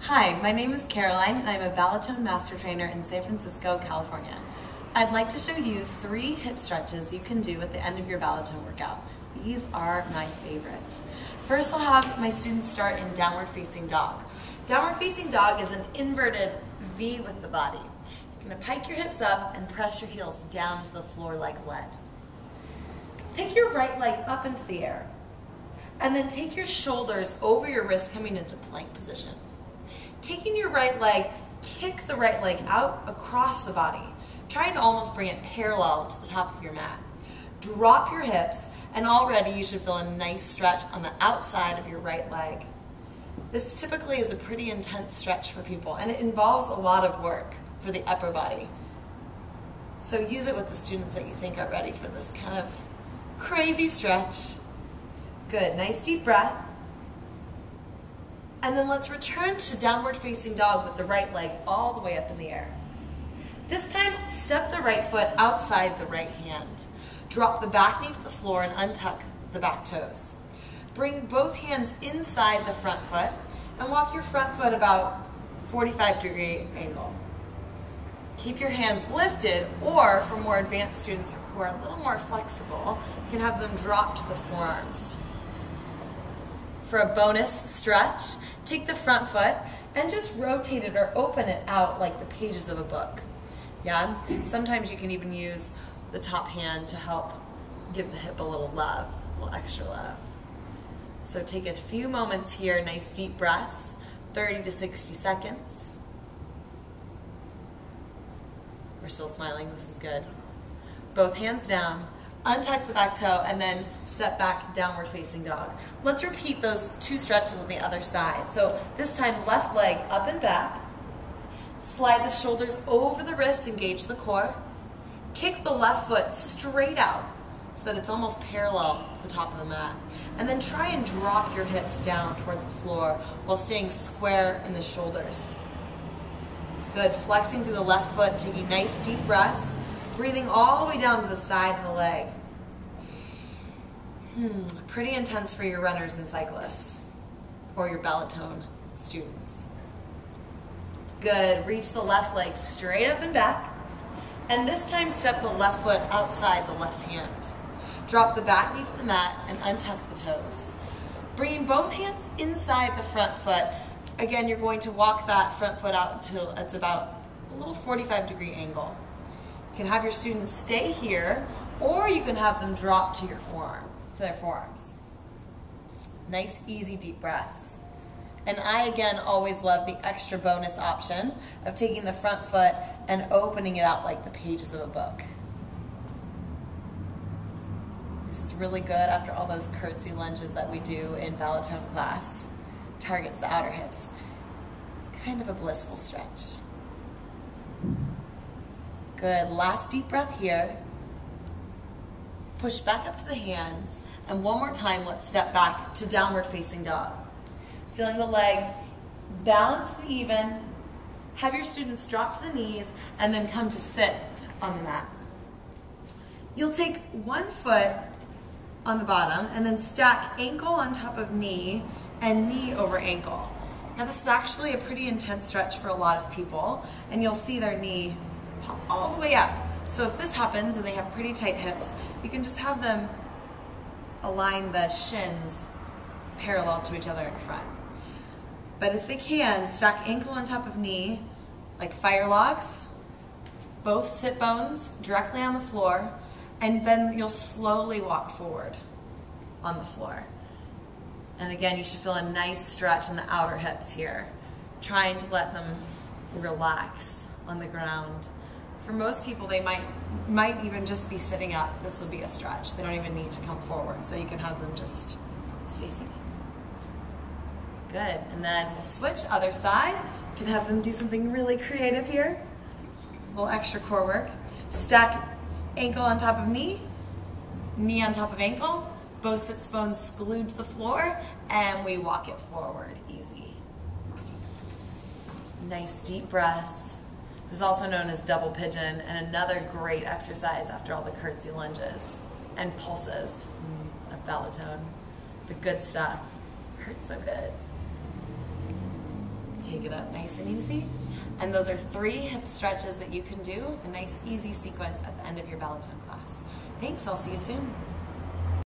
Hi, my name is Caroline and I'm a Balletone Master Trainer in San Francisco, California. I'd like to show you 3 hip stretches you can do at the end of your Balletone workout. These are my favorite. First, I'll have my students start in downward facing dog. Downward facing dog is an inverted V with the body. You're going to pike your hips up and press your heels down to the floor like lead. Take your right leg up into the air and then take your shoulders over your wrists coming into plank position. Taking your right leg, kick the right leg out across the body, trying to almost bring it parallel to the top of your mat. Drop your hips, and already you should feel a nice stretch on the outside of your right leg. This typically is a pretty intense stretch for people, and it involves a lot of work for the upper body. So use it with the students that you think are ready for this kind of crazy stretch. Good, nice deep breath. And then let's return to downward facing dog with the right leg all the way up in the air. This time, step the right foot outside the right hand. Drop the back knee to the floor and untuck the back toes. Bring both hands inside the front foot and walk your front foot about 45-degree angle. Keep your hands lifted, or for more advanced students who are a little more flexible, you can have them drop to the forearms. For a bonus stretch, take the front foot and just rotate it or open it out like the pages of a book. Yeah? Sometimes you can even use the top hand to help give the hip a little love, a little extra love. So take a few moments here, nice deep breaths, 30 to 60 seconds. We're still smiling, this is good. Both hands down. Untuck the back toe and then step back, downward facing dog. Let's repeat those 2 stretches on the other side. So this time, left leg up and back. Slide the shoulders over the wrists, engage the core. Kick the left foot straight out so that it's almost parallel to the top of the mat. And then try and drop your hips down towards the floor while staying square in the shoulders. Good, flexing through the left foot, taking nice deep breaths. Breathing all the way down to the side of the leg. Pretty intense for your runners and cyclists, or your Balletone students. Good, reach the left leg straight up and back, and this time step the left foot outside the left hand. Drop the back knee to the mat and untuck the toes. Bringing both hands inside the front foot. Again, you're going to walk that front foot out until it's about a little 45-degree angle. You can have your students stay here, or you can have them drop to your forearm, to their forearms. Nice, easy, deep breaths. And I, again, always love the extra bonus option of taking the front foot and opening it out like the pages of a book. This is really good after all those curtsy lunges that we do in Balletone class. Targets the outer hips. It's kind of a blissful stretch. Good, last deep breath here. Push back up to the hands, and one more time, let's step back to downward facing dog. Feeling the legs balanced and even. Have your students drop to the knees, and then come to sit on the mat. You'll take one foot on the bottom, and then stack ankle on top of knee, and knee over ankle. Now this is actually a pretty intense stretch for a lot of people, and you'll see their knee pop all the way up. So if this happens and they have pretty tight hips, you can just have them align the shins parallel to each other in front. But if they can, stack ankle on top of knee, like fire logs, both sit bones directly on the floor, and then you'll slowly walk forward on the floor. And again, you should feel a nice stretch in the outer hips here, trying to let them relax on the ground. For most people, they might even just be sitting up. This will be a stretch. They don't even need to come forward, so you can have them just stay sitting. Good, and then we'll switch other side. You can have them do something really creative here. A little extra core work. Stack ankle on top of knee, knee on top of ankle, both sits bones glued to the floor, and we walk it forward, easy. Nice deep breaths. This is also known as double pigeon, and another great exercise after all the curtsy lunges and pulses of Balletone. The good stuff. Hurts so good. Take it up nice and easy. And those are 3 hip stretches that you can do, a nice easy sequence at the end of your Balletone class. Thanks, I'll see you soon.